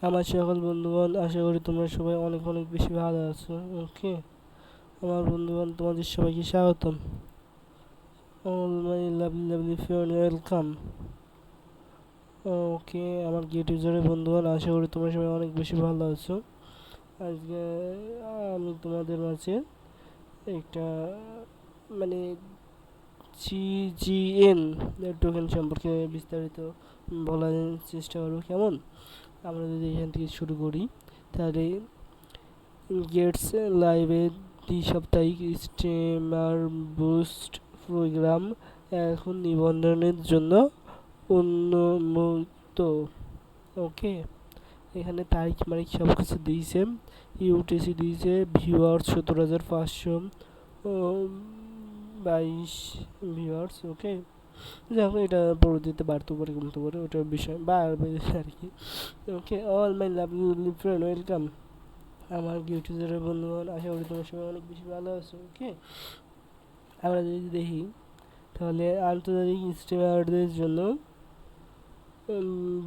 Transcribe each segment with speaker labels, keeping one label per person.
Speaker 1: আমার সকল বন্ধুগণ, আশা করি তোমরা সবাই অনেক অনেক বেশি ভালো আছো। ওকে, আমার বন্ধুগণ, তোমাদের সবাইকে স্বাগতম। All my lovely lovely friend, welcome. Okay, আমার গেট ইউজারের বন্ধুগণ, আশা করি তোমরা সবাই অনেক বেশি ভালো আছো। আজকে আমি তোমাদের মাঝে একটা মানে সিজিএন টোকেন সম্পর্কে বিস্তারিত বলার চেষ্টা করবো। কেমন? আমরা যদি এখান থেকে শুরু করি, তাহলে গেটস লাইভে দ্বি-সাপ্তাহিক স্ট্রিমার বুস্ট প্রোগ্রাম এখন নিবন্ধনের জন্য উন্মুক্ত। ওকে, এখানে তারিখ মারিখ সব কিছু দিয়েছে। ইউটিসি দিয়েছে ভিউয়ার্স 17,522 ভিউয়ার্স। ওকে, দেখো এটা পরবর্তীতে বাড়তে পারে কমতে পারে, ওটার বিষয় বাড়বে আর কি। Okay, all my lovely friend, welcome. আমার ইউটিউবের বন্ধুগণ, আশা করি তোমার সবাই অনেক বেশি ভালো আছো। ওকে, আমরা যদি দেখি, তাহলে আন্তর্জাতিক স্ট্রিমারদের জন্য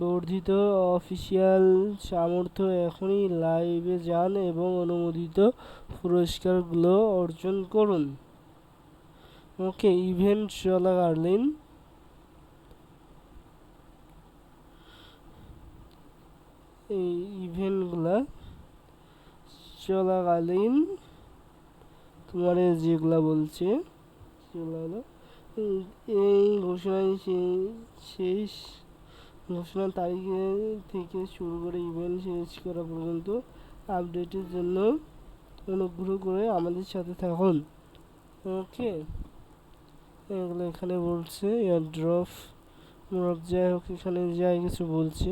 Speaker 1: বর্ধিত অফিসিয়াল সামর্থ্য এখনই লাইভে যান এবং অনুমোদিত পুরস্কারগুলো অর্জন করুন। ওকে, ইভেন্ট চলাকালীন এই ইভেন্টগুলা চলাকালীন তোমার যেগুলা বলছে সেগুলো হলো এই ঘোষণায় শেষ ঘোষণার তারিখে থেকে শুরু করে ইভেন্ট শেষ করা পর্যন্ত আপডেটের জন্য অনুগ্রহ করে আমাদের সাথে থাকুন। ওকে, এগুলো এখানে বলছে এয়ারড্রপ মোরক, যাই হোক এখানে যাই কিছু বলছে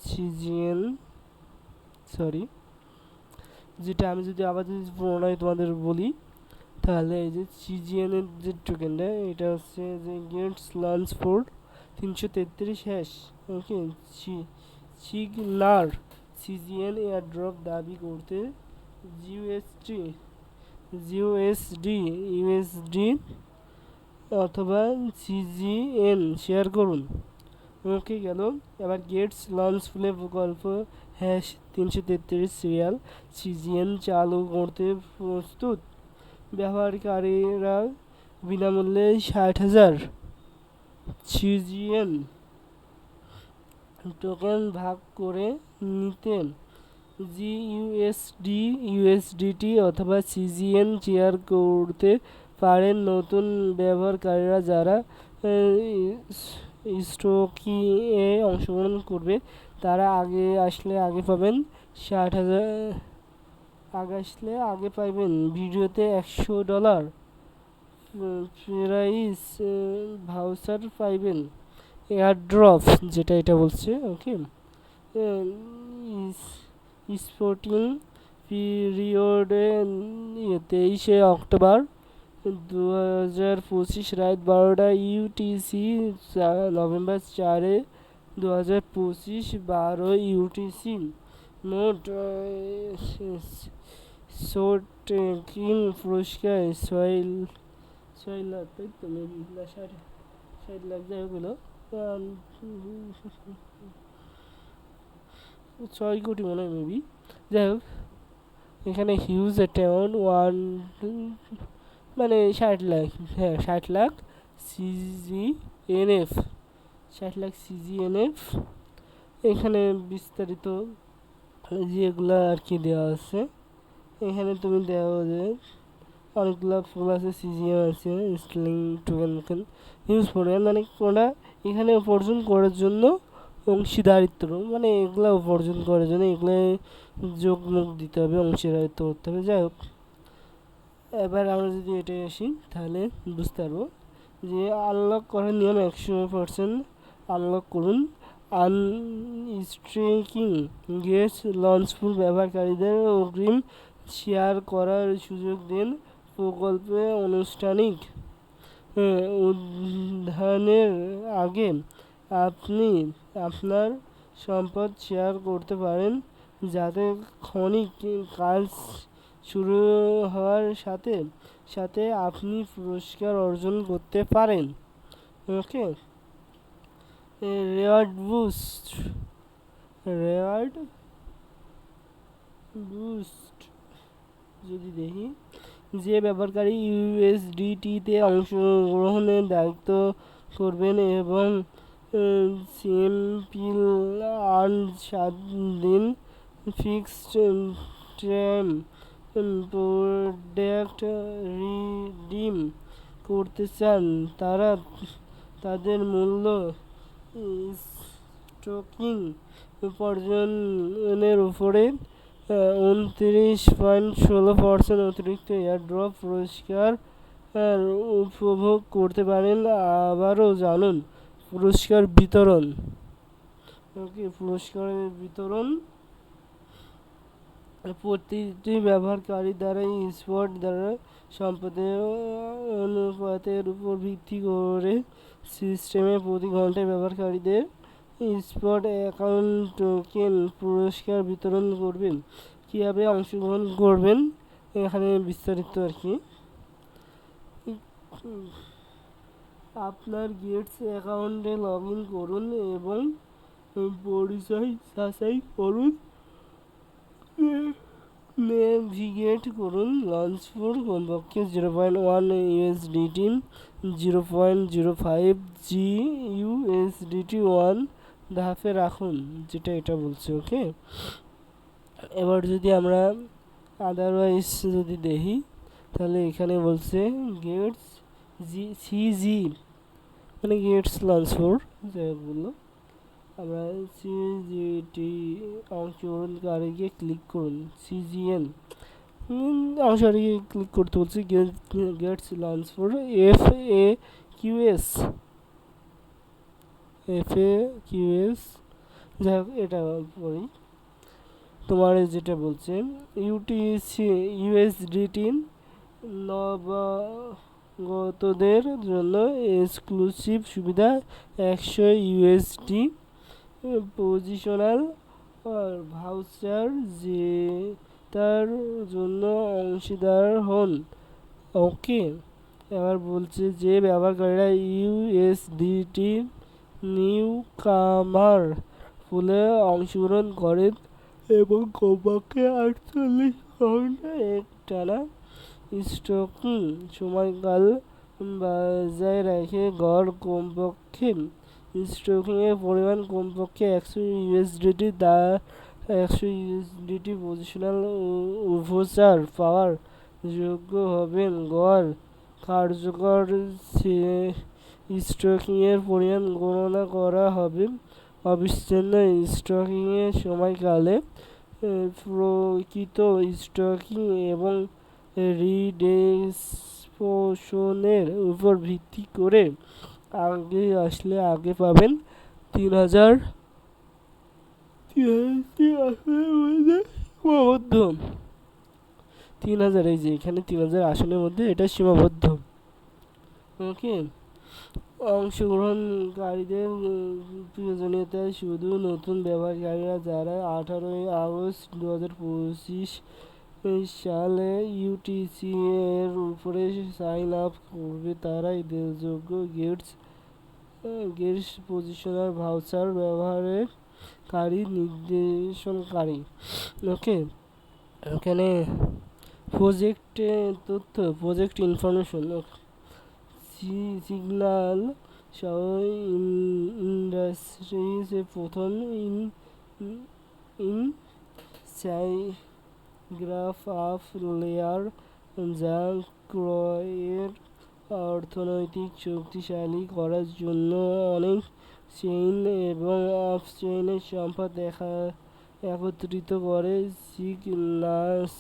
Speaker 1: সিজিএন, সরি, যেটা আমি যদি আবার যদি পুনরায় তোমাদের বলি, তাহলে এই যে সিজিএন এর যে টোকেনটা, এটা হচ্ছে যে গেটস লঞ্চ ফোর্ড 333 হ্যাশ। ওকে, সিগনার সিজিএন এয়ারড্রপ দাবি করতে জিউএসটি ইউএসডি অথবা সিজিএন শেয়ার করুন। ওকে গেল। এবার গেটস লঞ্চ ফ্লে প্রকল্প হ্যাশ 333 সিরিয়াল সিজিএন চালু করতে প্রস্তুত। ব্যবহারকারীরা বিনামূল্যে 60,000 সিজিএন টোকেন ভাগ করে নিতেন। ইউএসডিটি অথবা সিজিএন শেয়ার করতে পারেন নতুন ব্যবহারকারীরা যারা স্টকিংয়ে অংশগ্রহণ করবে। তারা আগে আসলে আগে পাবেন 60,000, আগে আসলে আগে পাবেন ভিডিওতে $100 প্রাইস ভাউচার পাইবেন। এয়ারড্রপ যেটা এটা বলছে। ওকে, স্পোর্টিং পিরিয়ডে 23শে অক্টোবর 2025 রাত 12টা ইউটিসি, নভেম্বর 4, 2025 12 ইউটিসি। মোট শোটিং পুরস্কার 6 লাখ, তাই তো? মেবি না, 60 লাখ, যাই হোক হলো 6 কোটি মনে হয়, মেবি। যাই হোক, এখানে হিউজ অ্যামাউন্ট ওয়ান মানে 60 লাখ, হ্যাঁ 60 লাখ সিজিএনএফ, 60 লাখ সিজিএনএফ। এখানে বিস্তারিত যেগুলো আর কি দেওয়া আছে, এখানে তুমি দেখো যে অনেকগুলো ফুল আছে, সিজিএম আছে, স্লিং টোকেন ইউজ করে, মানে কোনটা এখানে উপার্জন করার জন্য অংশীদারিত্ব, মানে এগুলো উপার্জন করার জন্য এগুলো যোগ মুখ দিতে হবে, অংশীদারিত্ব করতে হবে। যাই হোক, এবার আমরা যদি এটাই আসি, তাহলে বুঝতে পারবো যে আনলক করার নিয়ম 100% আনলক করুন। আনস্ট্রেকিং গেটস লঞ্চফুল ব্যবহারকারীদের অগ্রিম শেয়ার করার সুযোগ দিন। প্রকল্পে আনুষ্ঠানিক উদ্যানের আগে আপনি আপনার সম্পদ শেয়ার করতে পারেন, যাতে খনিক কাজ শুরু হওয়ার সাথে সাথে আপনি পুরস্কার অর্জন করতে পারেন। ওকে, রেওয়ার্ড বুস্ট রেওয়ার্ড বুস্ট যদি দেখি, যে ব্যবহারকারী ইউএসডিটিতে অংশগ্রহণের দায়িত্ব করবেন এবং সিম্পল আর্ন 7 দিন ফিক্সড টার্ম প্রোডাক্ট রিডিম করতে চান, তারা তাদের মূল্য স্টকিং উপার্জনের উপরে 29.16% অতিরিক্ত এয়ারড্রপ পুরস্কার উপভোগ করতে পারেন। আবারও জানুন পুরস্কার বিতরণ। ওকে, পুরস্কারের বিতরণ প্রতিটি ব্যবহারকারী দ্বারা স্পট দ্বারা সম্পদের অনুপাতের উপর ভিত্তি করে সিস্টেমে প্রতি ঘন্টায় ব্যবহারকারীদের স্পট অ্যাকাউন্ট টোকেন পুরস্কার বিতরণ করবেন। কীভাবে অংশগ্রহণ করবেন এখানে বিস্তারিত আর কি। আপনার গেটস অ্যাকাউন্টে লগ ইন করুন এবং পরিচয় যাচাই করুন। নেভিগেট করুন। লঞ্চ ফর কমপক্ষে 0.1 ইউএসডিটি, 0.05 জি ইউএসডিটি 1 ধাপে রাখুন, যেটা এটা বলছে। ওকে, এবার যদি আমরা আদারওয়াইজ যদি দেখি, তাহলে এখানে বলছে গেটস সিজি মানে গেটস লঞ্চ ফর, যাই বললো আমরা সিজিটি অংশগ্রহণকারীকে ক্লিক করুন। সিজিএন অংশকারীকে ক্লিক করতে বলছি। Gates launch for F A QS, যাই হোক এটা পড়ি। তোমার যেটা বলছে ইউটিসি ইউএসডিটি নবাগতদের জন্য এক্সক্লুসিভ সুবিধা 100 ইউএসডি পজিশনাল ভাউচার, যে তার জন্য অংশীদার হন। ওকে, এবার বলছে যে ব্যবহারকারীরা ইউএসডিটি নিউ কামার ফুলে অংশগ্রহণ করেন এবং কমপক্ষে 48 ঘন্টা একটানা স্টকিং সময়কাল বজায় রাখে গড় কমপক্ষে স্টকিংয়ের পরিমাণ কমপক্ষে 100 ইউএসডিটি 100 ইউএসডিটি পজিশনাল ভাউচার পাওয়ার যোগ্য হবেন। গড় কার্যকর স্টকিংয়ের পরিমাণ গণনা করা হবে অবিচ্ছিন্ন স্টকিংয়ের সময়কালে প্রকৃত স্টকিং এবং রিডিস্পোশনের উপর ভিত্তি করে। আগে আসলে আগে পাবেন 3000 সীমাবদ্ধ। 3000, এই যে এখানে 3000 আসনের মধ্যে এটা সীমাবদ্ধ। ওকে, অংশগ্রহণকারীদের প্রয়োজনীয়তা শুধু নতুন ব্যবহারকারীরা যারা 18 আগস্ট 2025 সালে ইউটিসি এর উপরে সাইন আপ করবে তারাই যোগ্য। গেটস পজিশনাল ভাউচার ব্যবহারকারী নির্দেশনকারী। ওকে, এখানে প্রজেক্টে তথ্য, প্রজেক্ট ইনফরমেশন, সিগন্যাল সহ ইন্ডাস্ট্রিজ প্রথম গ্রাফ অফ লেয়ার, যা ক্রয়ের অর্থনৈতিক শক্তিশালী করার জন্য অনেক চেইন এবং অফ চেইনের সম্পদ একত্রিত করে। সিগনাস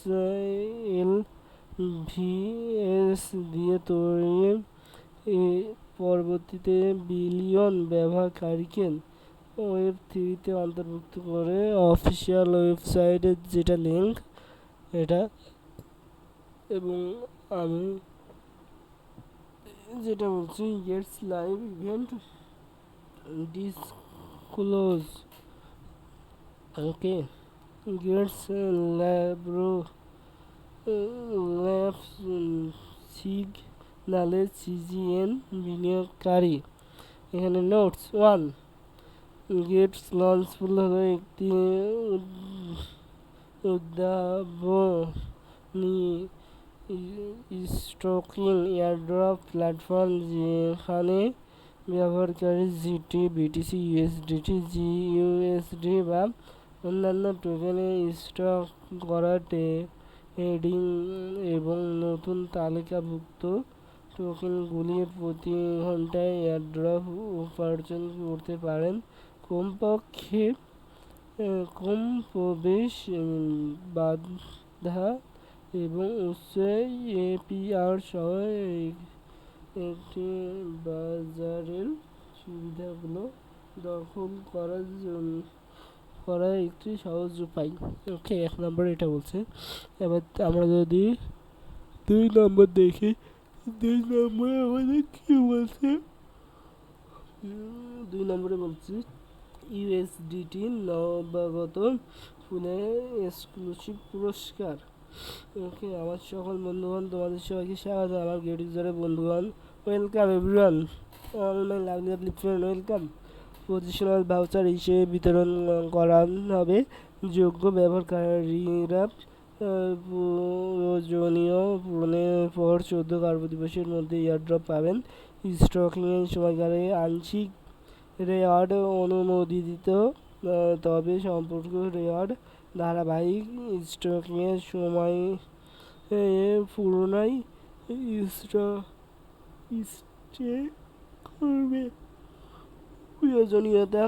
Speaker 1: এলভিএস দিয়ে তৈরি, পরবর্তীতে বিলিয়ন ব্যবহারকারীকে ওয়েব 3-তে অন্তর্ভুক্ত করে। অফিসিয়াল ওয়েবসাইটের যেটা লিঙ্ক এটা, এবং আমি যেটা বলছি গেটস লাইভ ইভেন্ট ডিসক্লোজ। ওকে, গেটস ল্যাব সিগনালে সিজিএন বিনিয়োগকারী। এখানে নোটস 1, গেটস লঞ্চফুল হলো একটি উদ্ভাবনী স্টকিং এয়ারড্রপ প্ল্যাটফর্ম যেখানে ব্যবহারকারী জিটি, বিটিসি, ইউএসডিটি, জিইউএসডি বা অন্যান্য টোকেনে স্টক করা ট্রেডিং এবং নতুন তালিকাভুক্ত টোকেনগুলি প্রতি ঘন্টায় এয়ারড্রপ উপার্জন করতে পারেন। কমপক্ষে কম প্রবেশ বাধা এবং উচ্চ এপিআর সহ একটি বাজারের সুবিধাগুলো দখল করার একটি সহজ উপায়। ওকে, 1 নম্বর এটা বলছে। এবার আমরা যদি 2 নম্বর দেখি, 2 নম্বরে আমাদের কি বলছে? 2 নম্বরে বলছি ইউএসডিটি নবাগত ফুলের এক্সক্লুসিভ পুরস্কার। ওকে, আমার সকল বন্ধুগণ, তোমাদের সবাইকে স্বাগত আমার গেট ইউজারের বন্ধুগণ। Welcome everyone, all my lovely friend, welcome. Positional voucher হিসেবে বিতরণ করা হবে। যোগ্য ব্যবহারকারীরা প্রয়োজনীয় পূরণের পর 14 কার্যদিবসের মধ্যে এয়ারড্রপ পাবেন। স্টকিংয়ের সময়কালে আংশিক রেওয়ার্ড অনুমোদিত, তবে সম্পর্ক রেওয়ার্ড ধারাবাহিক স্টকিংয়ের সময় পুনরায় স্টে করবে। প্রয়োজনীয়তা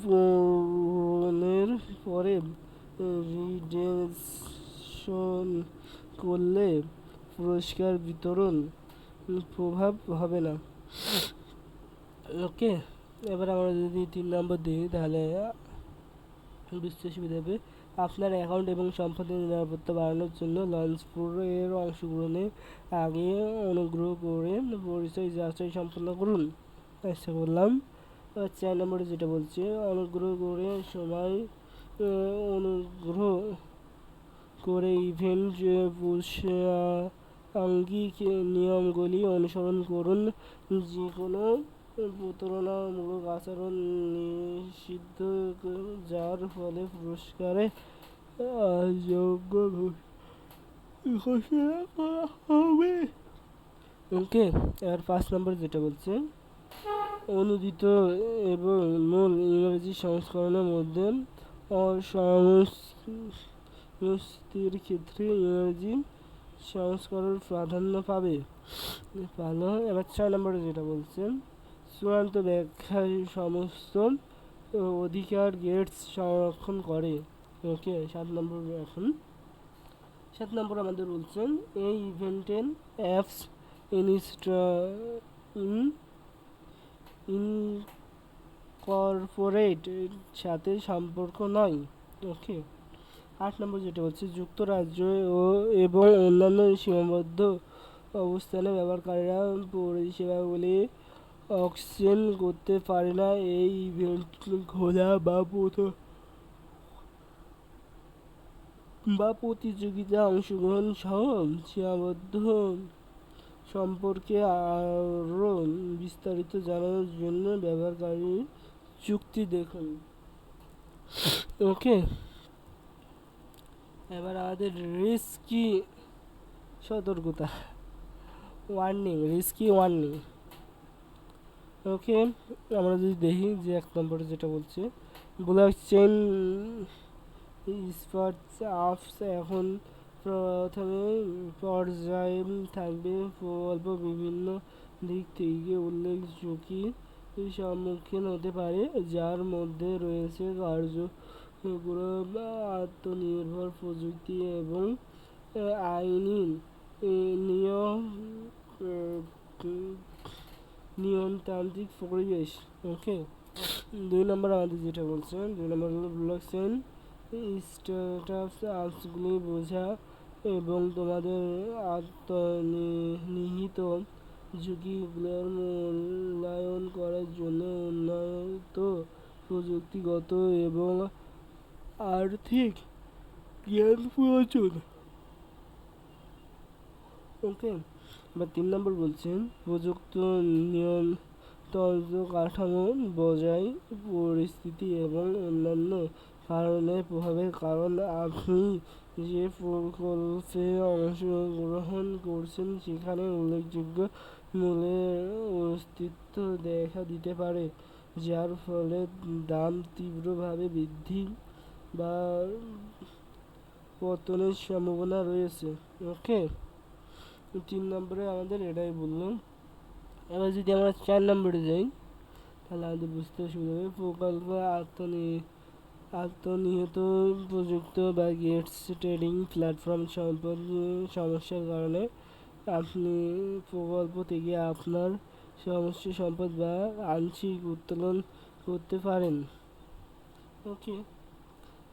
Speaker 1: পূরণের পরে রিডেমশন করলে পুরস্কার বিতরণ প্রভাব হবে না। ওকে, এবার আমরা যদি 3 নম্বর দিই তাহলে বুঝতে সুবিধা হবে। আপনার অ্যাকাউন্ট এবং সম্পদের নিরাপত্তা বাড়ানোর জন্য লঞ্চপুরের অংশগ্রহণের আগে অনুগ্রহ করে পরিচয় যাচাই সম্পন্ন করুন। আচ্ছা, বললাম। 4 নম্বরে যেটা বলছে, অনুগ্রহ করে ইভেন্ট আঙ্গিক নিয়মগুলি অনুসরণ করুন। যে কোনো প্রতারণামূলক আচরণ নিষিদ্ধ, যার ফলে পুরস্কারে যোগ্য ঘোষণা করা হবে। ওকে, আর 5 নম্বর যেটা বলছে, অনুদিত এবং মূল ইংরেজি সংস্করণের মধ্যে অসমস্তির ক্ষেত্রে ইংরেজি সংস্করণ প্রাধান্য পাবে। ভালো। এবার 6 নম্বরে যেটা বলছেন, চূড়ান্ত ব্যাখ্যায় সমস্ত অধিকার গেটস সংরক্ষণ করে। ওকে, 7 নম্বর। এখন 7 নম্বর আমাদের বলছেন, এই ইভেন্টের অ্যাপস ইনকর্পোরেট সাথে সম্পর্ক নয়। ওকে, 8 নম্বর যেটা বলছে, যুক্তরাজ্য এবং অন্যান্য সীমাবদ্ধ অবস্থানে ব্যবহারকারীরা পরিষেবাগুলি অক্সেন করতে পারে না। এই ইভেন্ট খোলা বা প্রতিযোগিতা অংশগ্রহণ সহ সীমাবদ্ধ সম্পর্কে আরও বিস্তারিত জানানোর জন্য ব্যবহারকারীর চুক্তি দেখুন। ওকে, এবার আমাদের রিস্কি সতর্কতা, রিস্কি ওয়ার্নিং। ওকে, আমরা যদি দেখি যে 1 নম্বরে যেটা বলছে, ব্লকচেন স্টার্টআপস এখন প্রথমে পর্যায়ে থাকবে প্রকল্প বিভিন্ন দিক থেকে উল্লেখ ঝুঁকির সম্মুখীন হতে পারে, যার মধ্যে রয়েছে কার্যক্রম, আত্মনির্ভর প্রযুক্তি এবং আইনি নিয়মতান্ত্রিক পরিবেশ। ওকে, 2 নম্বর আমাদের যেটা বলছেন, 2 নম্বর হলো ব্লকচেন স্টার্টআপসগুলি বোঝা এবং তোমাদের আত্মনিহিত ঝুঁকিগুলোর মূল্যায়ন করার জন্য উন্নত প্রযুক্তিগত এবং আর্থিক জ্ঞান প্রয়োজন। ওকে, এবার 3 নম্বর বলছেন, প্রযুক্ত তন্ত্র কাঠামো বজায় পরিস্থিতি এবং অন্যান্য কারণের প্রভাবের কারণ আপনি যে প্রকল্পে অংশগ্রহণ করছেন সেখানে উল্লেখযোগ্য মূল্যের অস্তিত্ব দেখা দিতে পারে, যার ফলে দাম তীব্রভাবে বৃদ্ধি বা পতনের সম্ভাবনা রয়েছে। ওকে, 3 নম্বরে আমাদের এটাই বললাম। এবার যদি আমরা 4 নম্বরে যাই তাহলে আমাদের বুঝতে সুবিধা হবে। প্রকল্প আত্মনিহিত প্রযুক্ত বা গেটস ট্রেডিং প্ল্যাটফর্ম সমস্যার কারণে আপনি প্রকল্প থেকে আপনার সমস্ত সম্পদ বা আংশিক উত্তোলন করতে পারেন। ওকে,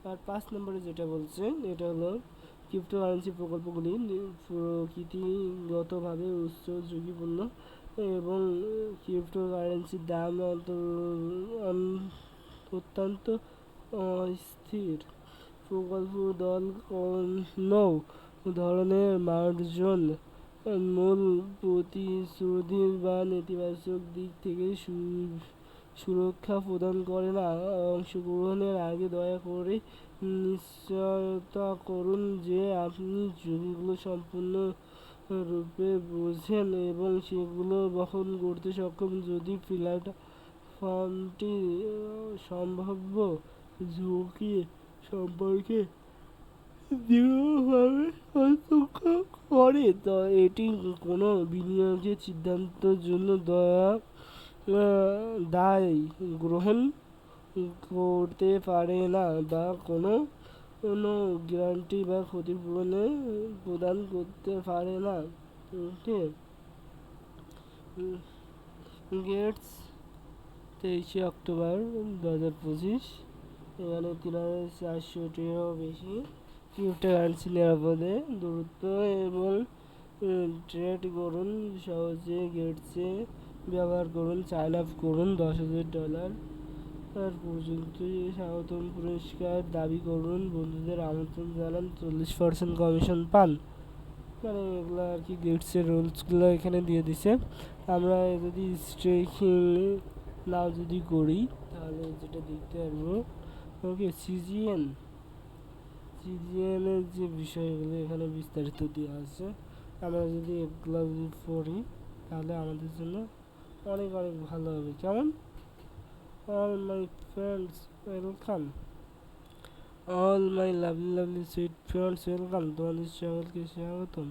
Speaker 1: আর 5 নম্বরে যেটা বলছে এটা হলো ক্রিপ্টোকারেন্সি প্রকল্পগুলি প্রকৃতিগতভাবে উচ্চ ঝুঁকিপূর্ণ এবং ক্রিপ্টোকারেন্সির দাম অত্যন্ত অস্থির। প্রকল্প দল কোনো ধরনের মার্জন, মূল প্রতিশ্রুতি বা নেতিবাচক দিক থেকে সুরক্ষা প্রদান করে না। অংশগ্রহণের আগে দয়া করে নিশ্চয়তা করুন যে আপনি ঝুঁকিগুলো সম্পূর্ণরূপে বোঝেন এবং সেগুলো বহন করতে সক্ষম। যদি প্ল্যাটফর্মটি সম্ভাব্য ঝুঁকি সম্পর্কে দৃঢ়ভাবে সতর্ক করে, তো এটি কোনো বিনিয়োগের সিদ্ধান্তের জন্য দায় গ্রহণ করতে পারে না বা কোনো গ্যারান্টি বা ক্ষতিপূরণ প্রদান করতে পারে না। ওকে, গেটস 23 অক্টোবর 2025। এখানে 3400টিরও বেশি ক্রিপ্টোকারেন্সি নিরাপদে, দ্রুত এবং ট্রেড করুন। সহজে গেটসে ব্যবহার করুন, সাইন আপ করুন, $10,000 পর্যন্ত স্বাগতম পুরস্কার দাবি করুন, বন্ধুদের আমন্ত্রণ জানান, 40% কমিশন পান। মানে এগুলো আর কি গেটসের রুলসগুলো এখানে দিয়ে দিছে। আমরা যদি স্ট্রেকিং নাও যদি করি তাহলে যেটা দেখতে পারবো, ওকে, সিজিএনের যে বিষয়গুলো এখানে বিস্তারিত দেওয়া আছে, আমরা যদি এগুলো যদি পড়ি তাহলে আমাদের জন্য অনেক অনেক ভালো হবে। কেমন? All my friends welcome, all my lovely sweet friends welcome, তোমাদের সকলকে স্বাগতম।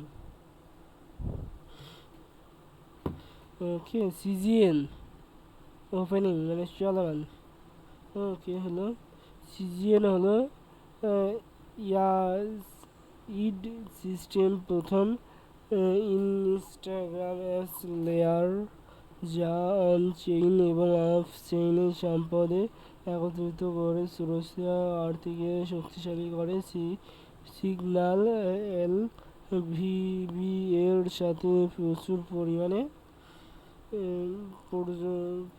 Speaker 1: ওকে, সিজিএন ওপেনিং মানে চলমান। ওকে, হলো সিজিএন হলো ইড সিস্টেম প্রথম ইনস্টাগ্রাম অ্যাপস লেয়ার যা অন চেইন এবং অফ চেইনে সম্পদে একত্রিত করে সুরক্ষা আর্থিকে শক্তিশালী করে। সিগন্যাল এলভিবি এর সাথে প্রচুর পরিমাণে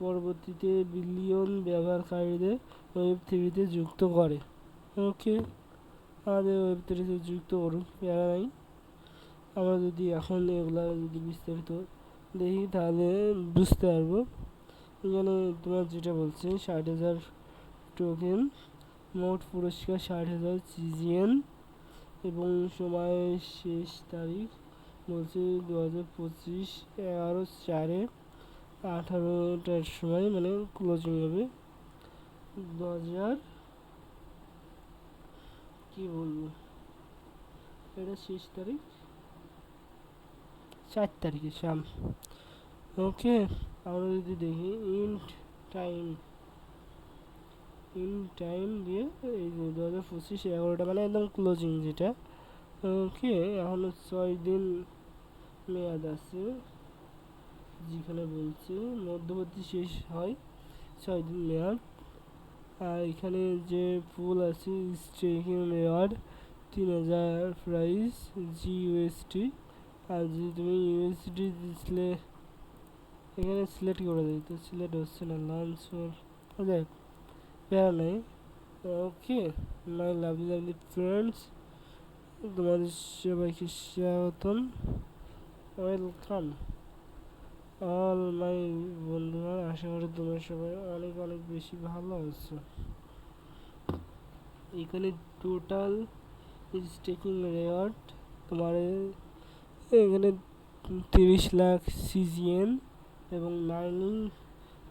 Speaker 1: পরবর্তীতে বিলিয়ন ব্যবহারকারীদের ওয়েব3-তে যুক্ত করে। ওকে, আমাদের ওয়েব3-তে যুক্ত করুন, প্যারা নাই। আমরা যদি এখন এগুলা যদি বিস্তারিত দেখি তাহলে বুঝতে পারবো। এখানে তোমার যেটা বলছে 60,000 টোকেন, মোট পুরস্কার 60,000 সিজিএন এবং সময়ের শেষ তারিখ বলছে 2025 11/4/18টার সময়, মানে ক্লোজিং হবে 2000 কি বলবো, এটা শেষ তারিখ 4 তারিখে শাম। ওকে, আমরা যদি দেখি ইন টাইম দিয়ে এই যে 2025 11টা মানে একদম ক্লোজিং যেটা। ওকে, এখনো 6 দিন মেয়াদ আছে, যেখানে বলছে মধ্যবর্তী শেষ হয় 6 দিন মেয়াদ। আর এখানে যে পুল আছে স্টেকিং রেওয়ার্ড 3000 প্রাইস জিইউএসটি। আর যদি তুমি ইউএসডি দিলে এখানে সিলেক্ট করে দিই, তো সিলেক্ট হচ্ছে না, লঞ্চ দেখ প্যারা নেই। ওকে, মাই লাভলি ফ্রেন্ডস, তোমাদের সবাইকে স্বাগতম, ওয়েলকাম। অল মাই বন্ধুরা, আশা করি তোমরা সবাই অনেক অনেক বেশি ভালো আছো। এখানে টোটাল ইজ টেকিং রেওয়ার্ড তোমার এখানে 30 লাখ সিজিএন এবং মাইনিং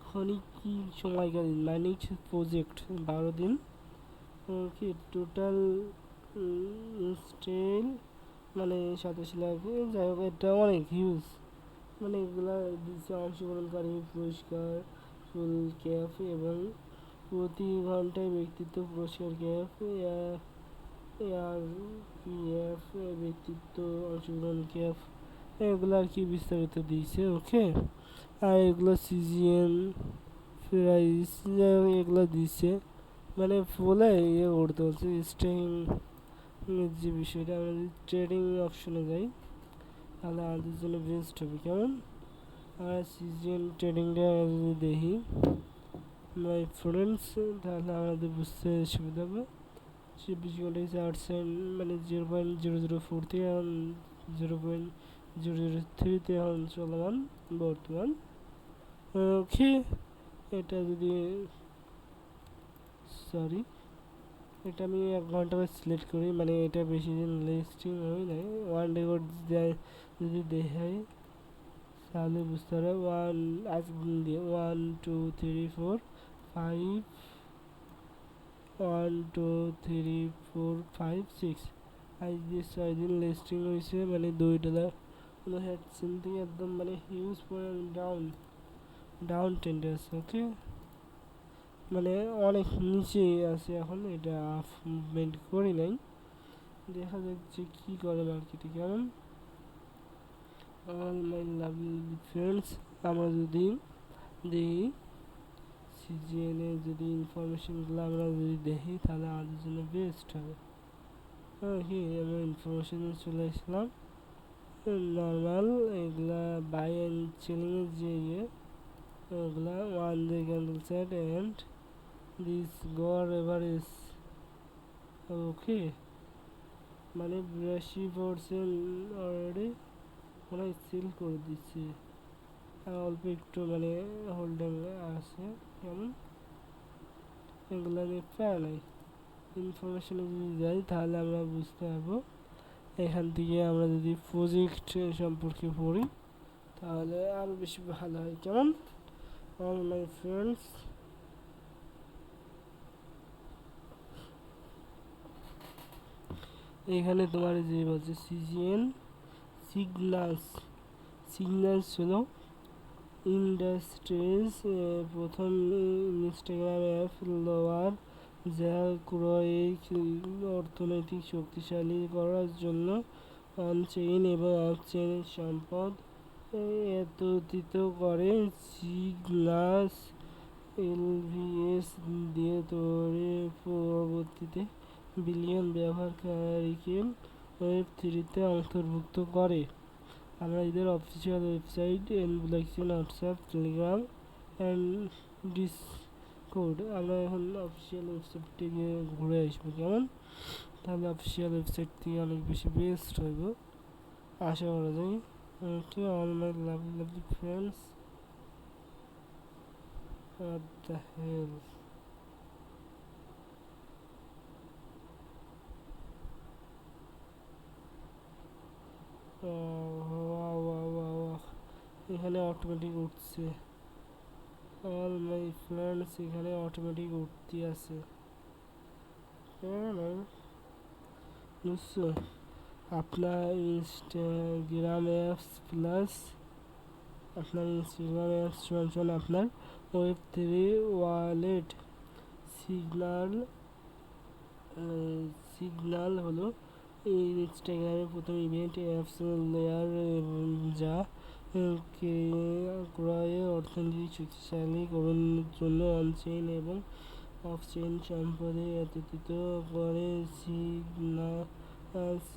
Speaker 1: খনিক কি সময়কালীন মাইনিং প্রজেক্ট 12 দিন। ওকে, টোটাল স্টেল মানে 27 লাখ, যাই হোক এটা অনেক হিউজ। মানে এগুলা দিচ্ছে অংশগ্রহণকারী পুরস্কার ফুল ক্যাপ এবং প্রতি ঘন্টায় ব্যক্তিত্ব পুরস্কার ক্যাপ এয়ার পিএফ ব্যক্তিত্ব অংশগ্রহণ ক্যাপ, এগুলো আর কি বিস্তারিত দিয়েছে। ওকে, আর এগুলো সিজিএন প্রাইস এগুলো দিচ্ছে, মানে বলে ইয়ে করতে হচ্ছে স্টেইং যে বিষয়টা। আমরা যদি ট্রেডিং অপশনে যাই তাহলে আমাদের জন্য বেস্ট হবে। কেমন, আর সিজিএন ট্রেডিংটা যদি দেখি মাই ফ্রেন্ডস, তাহলে আমাদের বুঝতে সুবিধা হবে। 24 ঘন্টায় 4 সেন্ট মানে 0.004 থেকে এখন 0.003-তে এখন চলমান বর্তমান। ওকে, এটা যদি সরি এটা আমি 1 ঘন্টা করে সিলেক্ট করি, মানে এটা বেশি দিন লিস্টিং হয় নাই। ওয়ান রেকর্ড যদি দেখাই তাহলে বুঝতে পারবে। ওয়ান আজকে দিন দিয়ে 1 2 3 4 5 1 2 3 4 5 6 আজ দিয়ে 6 দিন লিস্টিং হয়েছে, মানে $2 থেকে একদম মানে হিউজ পরিমাণ ডাউন ট্রেন্ডে আছে। ওকে, মানে অনেক নিচে আছে এখন, এটা আপ মুভমেন্ট করি নাই। দেখা যাচ্ছে কি করে মার্কেটে। কেমন, অল মাই লাভলি ফ্রেন্ডস, আমরা যদি দেখি সিজিএনে যদি ইনফরমেশনগুলো আমরা যদি দেখি তাহলে আমাদের জন্য বেস্ট হবে। ওকে, আমরা ইনফরমেশনে চলে আসলাম। নর্মাল এগুলা বাই অ্যান্ড সেলিংয়ের যে ওগুলা 1 day candle set and this গড় এভারেজ। ওকে, মানে 82% অলরেডি মনে হয় সেল করে দিচ্ছে, অল্প একটু মানে হোল্ডিং আছে। কেমন, এগুলো নিয়ে প্রায় নাই। ইনফরমেশনে যদি যাই তাহলে আমরা বুঝতে পারবো। এখান থেকে আমরা যদি প্রজেক্ট সম্পর্কে পড়ি তাহলে আরও বেশি ভালো হয়। কেমন, অল মাই ফ্রেন্ডস, এখানে তোমার যে বলছে সিজিএন সিগনালস হলো ইন্ডাস্ট্রিজ প্রথম ইনস্টাগ্রাম অ্যাপ লোয়ার যা ক্রয়িক অর্থনৈতিক শক্তিশালী করার জন্য অনচেইন এবং অফচেইন সম্পদ একত্রিত করে। সিগনাস এলভিএস দিয়ে তৈরি, পরবর্তীতে বিলিয়ন ব্যবহারকারীকে ওয়েব 3-তে অন্তর্ভুক্ত করে। আমরা এদের official website blockchain, WhatsApp, Telegram and Discord, আমরা এখন অফিসিয়াল ওয়েবসাইট থেকে ঘুরে আসবো। কেমন, তাহলে অফিসিয়াল ওয়েবসাইট থেকে অনেক বেশি বেস্ট হইব আশা করা যায়। Okay, all my lovely friends, what the hell, এখানে অটোমেটিক উঠছে। অল মাই ফ্রেন্ডস, এখানে অটোমেটিক উঠতে আছে। বুঝছো, আপনার ইনস্টাগ্রাম অ্যাপস প্লাস আপনার ইনস্টাগ্রাম অ্যাপস সমান আপনার ওয়েব3 ওয়ালেট। সিগনাল হলো ইনস্টাগ্রামের প্রথম ইভেন্ট অ্যাপস লেয়ার যা ক্রয়ের অর্থনীতি শক্তিশালী করার জন্য অনচেইন এবং অফচেইন সম্পদে একত্রিত করে।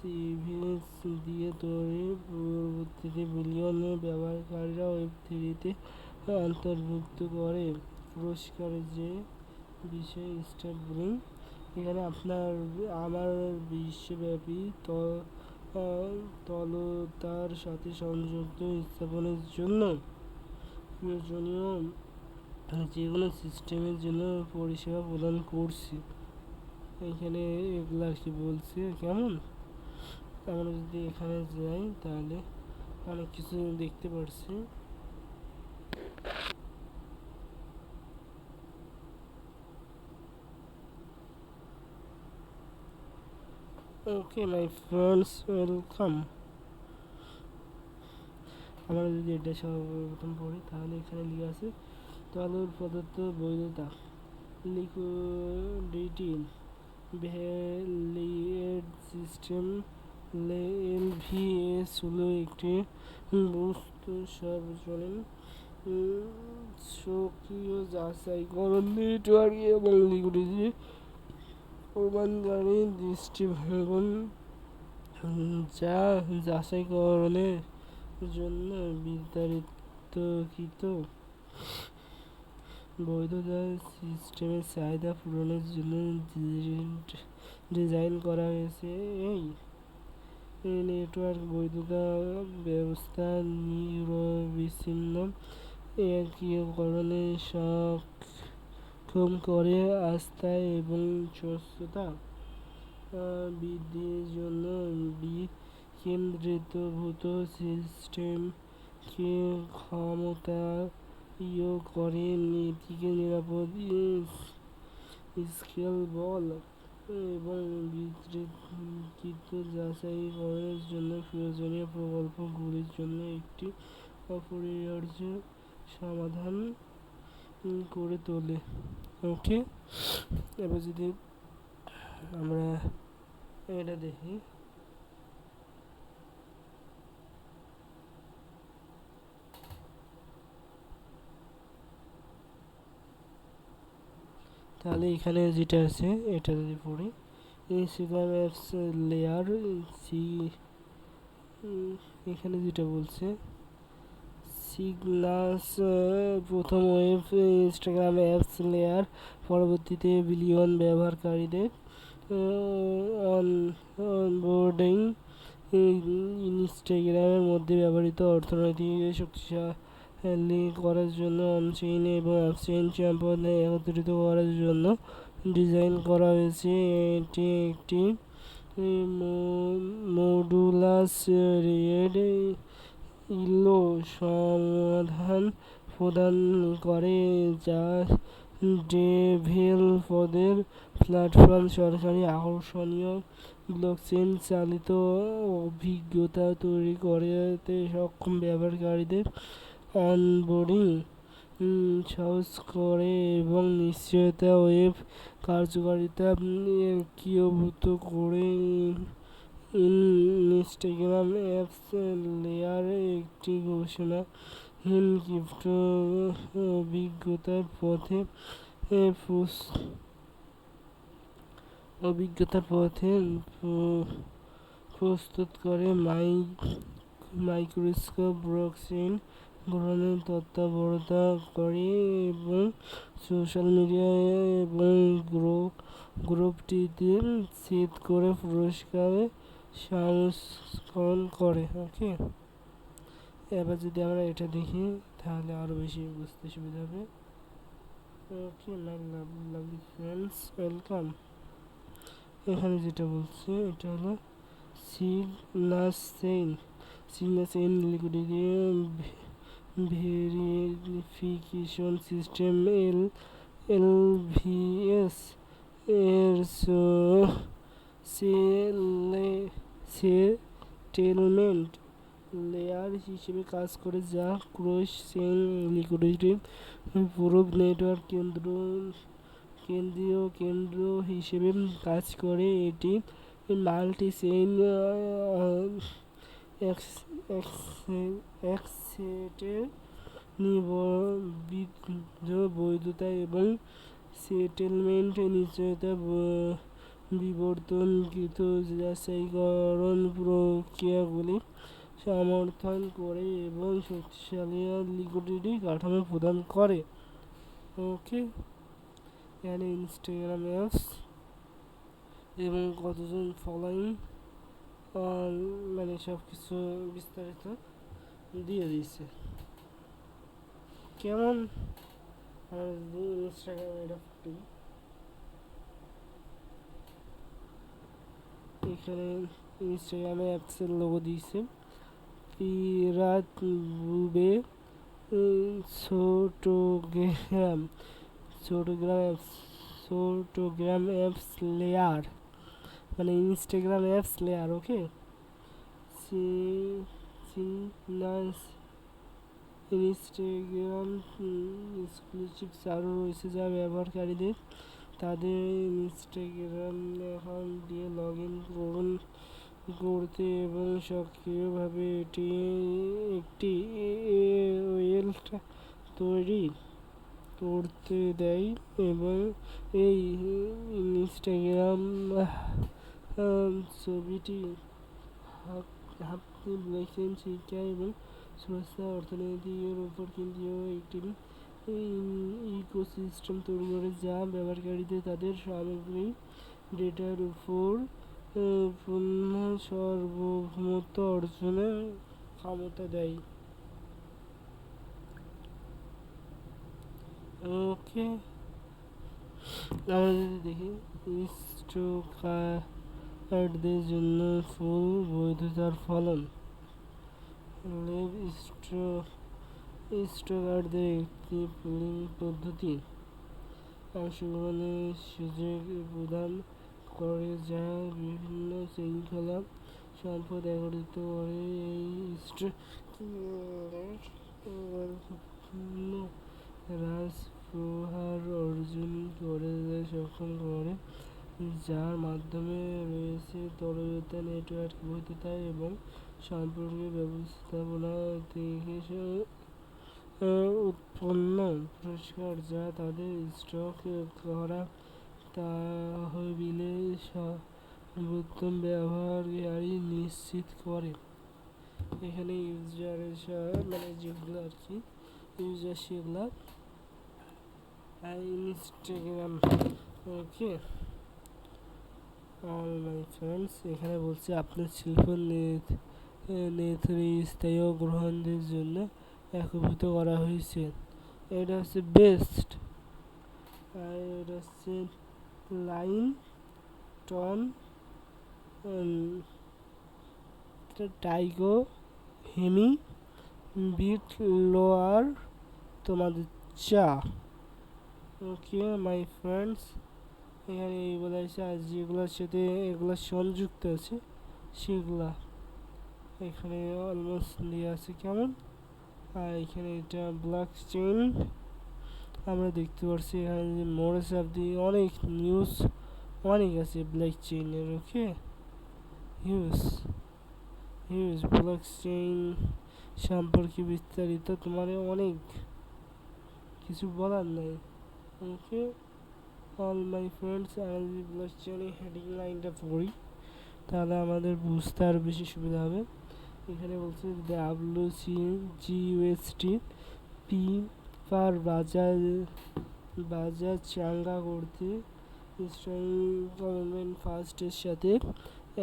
Speaker 1: সিগনাস দিয়ে তৈরি, পরবর্তীতে বিলিয়ন ব্যবহারকারীরা ওয়েব 3-তে অন্তর্ভুক্ত করে। পুরস্কারের যে বিষয় স্টার্ট ব্লিং, এখানে আমার বিশ্বব্যাপী তলতার সাথে সংযুক্ত স্থাপনের জন্য প্রয়োজনীয় যে কোনো সিস্টেমের জন্য পরিষেবা প্রদান করছি। এখানে এগুলো আর কি বলছে। কেমন, আমরা যদি এখানে যাই তাহলে অনেক কিছু দেখতে পারছি। ওকে মাই ফ্রেন্ডস, ওয়েলকাম। আমরা যদি এটা সর্বপ্রথম পড়ি তাহলে এখানে লিখে আছে তরল পদার্থ বৈধতা, লিকুইডিটি ভ্যালিড সিস্টেম। এলভিএস হলো একটি বস্তু সার্বজনীন সক্রিয় যাচাইকরণ নেটওয়ার্ক এবং লিকুইডিটি প্রমাণকারী দৃষ্টিভঙ্গন যা যাচাইকরণের জন্য বিস্তারিতকৃত বৈধতা সিস্টেমের চাহিদা পূরণের জন্য ডিজাইন করা হয়েছে। এই নেটওয়ার্ক বৈধতা ব্যবস্থা নিরবিচ্ছিন্ন একীকরণে সক্ষম করে, আস্থা এবং স্বচ্ছতা বৃদ্ধির জন্য বিকেন্দ্রীভূত সিস্টেমকে ক্ষমতায়ন করে, নীতিকে নিরাপদ, স্কেলেবল এবং বিস্তৃত যাচাইকরণের জন্য প্রয়োজনীয় প্রকল্পগুলির জন্য একটি অপরিহার্য সমাধান করে তোলে। ওকে, এবার যদি আমরা এটা দেখি তাহলে এখানে যেটা আছে এটা যদি পড়ি, ইনস্টাগ্রাম অ্যাপস লেয়ার সি, এখানে যেটা বলছে সিগনাস প্রথম ওয়েব ইনস্টাগ্রাম অ্যাপস লেয়ার, পরবর্তীতে বিলিয়ন ব্যবহারকারীদের অনবোর্ডিং ইনস্টাগ্রামের মধ্যে ব্যবহৃত অর্থনৈতিক শক্তিশালী করার জন্য অনচেইন এবং অফচেইন সম্পদ একত্রিত করার জন্য ডিজাইন করা হয়েছে। এটি একটি মডুলাস রেড ইলো সমাধান প্রদান করে, যা ডেভেলপারদের প্ল্যাটফর্ম সরকারি আকর্ষণীয় ব্লকচেন চালিত অভিজ্ঞতা তৈরি করতে সক্ষম, ব্যবহারকারীদের অনবোর্ডিং সহজ করে এবং নিশ্চয়তা ওয়েব কার্যকারিতা একীভূত করে। ইনস্টাগ্রাম অ্যাপস লেয়ার একটি ঘোষণাহীন ক্রিপ্টো অভিজ্ঞতার পথে প্রস্তুত করে, মাইক্রোস্কোপ ব্লকচেইন গ্রহণের তত্ত্বাবধান করে এবং সোশ্যাল মিডিয়া এবং গ্রুপটিতে সেট করে পুরস্কারে সংস্করণ করে। ওকে, এবার যদি আমরা এটা দেখি তাহলে আরও বেশি বুঝতে সুবিধা হবে। Okay my lovely friends, welcome. এখানে যেটা বলছে এটা হলো Cygnus chain liquidity verification system LVS এর সেটেলমেন্ট লেয়ার হিসেবে কাজ করে, যা cross chain liquidity proof network কেন্দ্রীয় কেন্দ্র হিসেবে কাজ করে। এটি মাল্টি চেইন অ্যাসেটের বৈধতা এবং সেটেলমেন্ট নিশ্চয়তা বিবর্তনকৃত যাচাইকরণ প্রক্রিয়াগুলি সমর্থন করে এবং শক্তিশালী লিকুইডিটি কাঠামো প্রদান করে। ওকে, এখানে ইনস্টাগ্রাম অ্যাপস এবং কতজন ফলোয়িং মানে সব কিছু বিস্তারিত দিয়ে দিয়েছে। কেমন আমরা যদি ইনস্টাগ্রামে এটা খুলি, এখানে ইনস্টাগ্রামে অ্যাপসের লোগো দিয়েছে পিরাত বুবে ছোটোগ্রাম ছোটোগ্রাম ছোটোগ্রাম অ্যাপস লেয়ার, মানে ইনস্টাগ্রাম অ্যাপস লেয়ার। ওকে, ইনস্টাগ্রাম এক্সক্লুসিভ চালু রয়েছে যা ব্যবহারকারীদের তাদের ইনস্টাগ্রাম অ্যাকাউন্ট দিয়ে লগ ইন করতে এবং সক্রিয়ভাবে এটি একটি ওয়েলট তৈরি করতে দেয়। এবং এই ইনস্টাগ্রাম ছবিটি হাবটি ব্লকচেন শিক্ষা এবং সুরক্ষা অর্থনীতির উপর কেন্দ্রীয় একটি ইকোসিস্টেম তৈরি করে যা ব্যবহারকারীদের তাদের সামগ্রিক ডেটার উপর পূর্ণ সার্বভৌমত্ব অর্জনের ক্ষমতা দেয়। ওকে, আমরা যদি দেখি স্টোকারদের জন্য ফুল বৈধতার ফলন, স্টোকারদের একটি পুলিং পদ্ধতি অংশগ্রহণের সুযোগ প্রদান করে যা বিভিন্ন শৃঙ্খলা সম্পদ একত্রিত করে এই হ্রাস প্রহার অর্জন করে সক্ষম করে, যার মাধ্যমে রয়েছে তরলতা, নেটওয়ার্ক বৈধতা এবং সম্পর্কের ব্যবস্থাপনা থেকে উৎপন্ন পুরস্কার যা তাদের স্টক করা তহবিলে সর্বোত্তম ব্যবহারকারী নিশ্চিত করে। এখানে ইউজারের মানে যেগুলো আর কি ইউজার সেগুলো Instagram. Okay all my friends, এখানে বলছে আপনার শিল্প নেতৃস্থায়ী গ্রহণের জন্য একীভূত করা হয়েছে। এটা হচ্ছে বেস্ট, আর এটা হচ্ছে লাইন টন টাইগো হেমি বিট লোয়ার তোমাদের চা। ওকে মাই ফ্রেন্ডস, এখানে এইগুলো আছে আর যেগুলোর সাথে এগুলো সংযুক্ত আছে সেগুলা এখানে অলমোস্ট দেওয়া আছে কেমন। আর এখানে এটা ব্লক চেইন আমরা দেখতে পাচ্ছি, এখানে যে মোড়ে চাপ দিয়ে অনেক নিউজ অনেক আছে ব্লক চেইনের। Okay huge huge blockchain সম্পর্কে বিস্তারিত তোমার অনেক কিছু বলার নাই। ওকে অল মাই ফ্রেন্ডস, আমরা যদি ব্লক চেইনের হেডিং লাইনটা পড়ি তাহলে আমাদের বুঝতে আরও বেশি সুবিধা হবে। এখানে বলছে WCGUST পি পার বাজার চাঙ্গা করতে গভর্নমেন্ট ফার্স্টের সাথে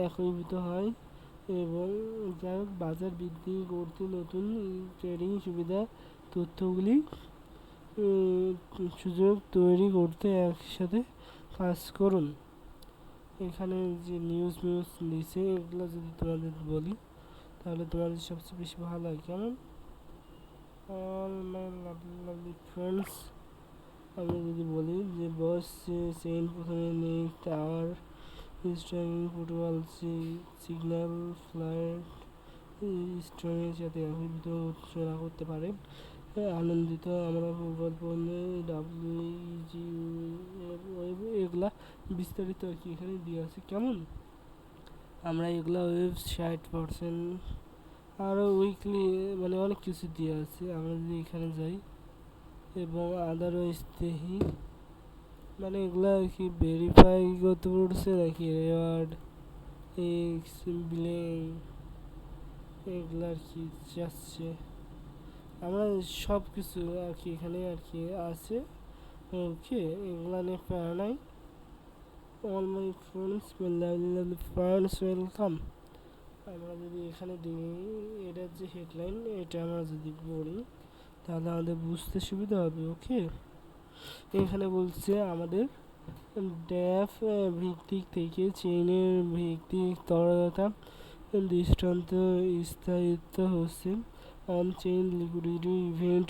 Speaker 1: একীভূত হয় এবং যা বাজার বৃদ্ধি করতে নতুন ট্রেডিং সুবিধা তথ্যগুলি সুযোগ তৈরি করতে একসাথে কাজ করুন। এখানে যে নিউজ দিছে এগুলো যদি তোমাদের বলি তাহলে তোমাদের সবচেয়ে বেশি ভালো হয় কেমন। অল মাই লাভলি ফ্রেন্ডস, আমি যদি বলি যে বস চেইন প্রথমে নেই tower string protocol signal flight স্ট্রিংয়ের সাথে একীভূত উৎসর্গ করতে পারে। আনন্দিত আমরা প্রকল্প WEG এগুলা বিস্তারিত আর কি এখানে দিয়ে আছে কেমন। আমরা এগুলা ওয়েবসাইট আরও উইকলি মানে অনেক কিছু দিয়ে আছে। আমরা যদি এখানে যাই এবং আদারওয়াইজ দেখি মানে এগুলো আর কি ভেরিফাই করতে পড়ছে নাকি রেওয়ার্ড এক্স ব্লিং এগুলো আর কি যাচ্ছে। আমরা সব কিছু আর কি এখানে আর কি আছে। ওকে এগুলো নিয়ে প্যারা নাই। All my friends welcome. আমরা যদি এখানে দিই এটার যে হেডলাইন এটা আমরা যদি পড়ি তাহলে আমাদের বুঝতে সুবিধা হবে। ওকে, এখানে বলছে আমাদের ড্যাফ ভিত্তিক থেকে চেইনের ভিত্তিক তরলতা দৃষ্টান্ত স্থায়িত্ব হচ্ছে on chain liquidity event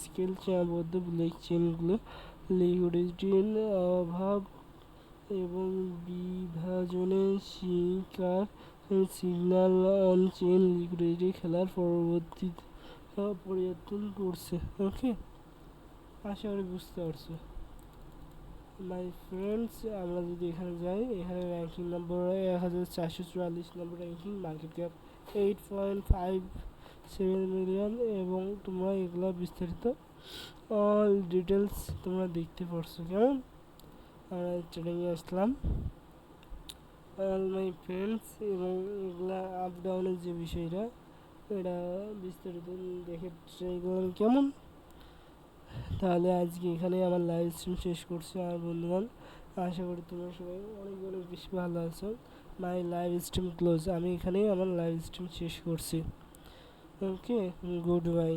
Speaker 1: scale চেয়ারবদ্ধ ব্লক চেইনগুলো লিকুইডিটির অভাব এবং বিভাজনের শিকার সিগন্যাল অন চেইন লিকুইডিটি খেলার পরবর্তী পরিবর্তন করছে। ওকে, আশা করি বুঝতে পারছো মাই ফ্রেন্ডস। আমরা যদি এখানে যাই, এখানে র্যাঙ্কিং নম্বর 1444 নম্বর র্যাঙ্কিং, মার্কেট ক্যাপ 8.57 মিলিয়ন, এবং তোমরা এগুলা বিস্তারিত অল ডিটেলস তোমরা দেখতে পারছো। কেমন, আমরা ট্রেনিংয়ে আসলাম অল মাই ফ্রেন্ডস, এবং এগুলা আপ ডাউনের যে বিষয়টা এটা বিস্তারিত দেখে ট্রাই করলাম। কেমন, তাহলে আজকে এখানে আমার লাইভ স্ট্রিম শেষ করছি। আর বন্ধুগণ, আশা করি তোমরা সবাই অনেক অনেক বেশি ভালো আছো। মাই লাইভ স্ট্রিম ক্লোজ, আমি এখানেই আমার লাইভ স্ট্রিম শেষ করছি। ওকে, গুড বাই।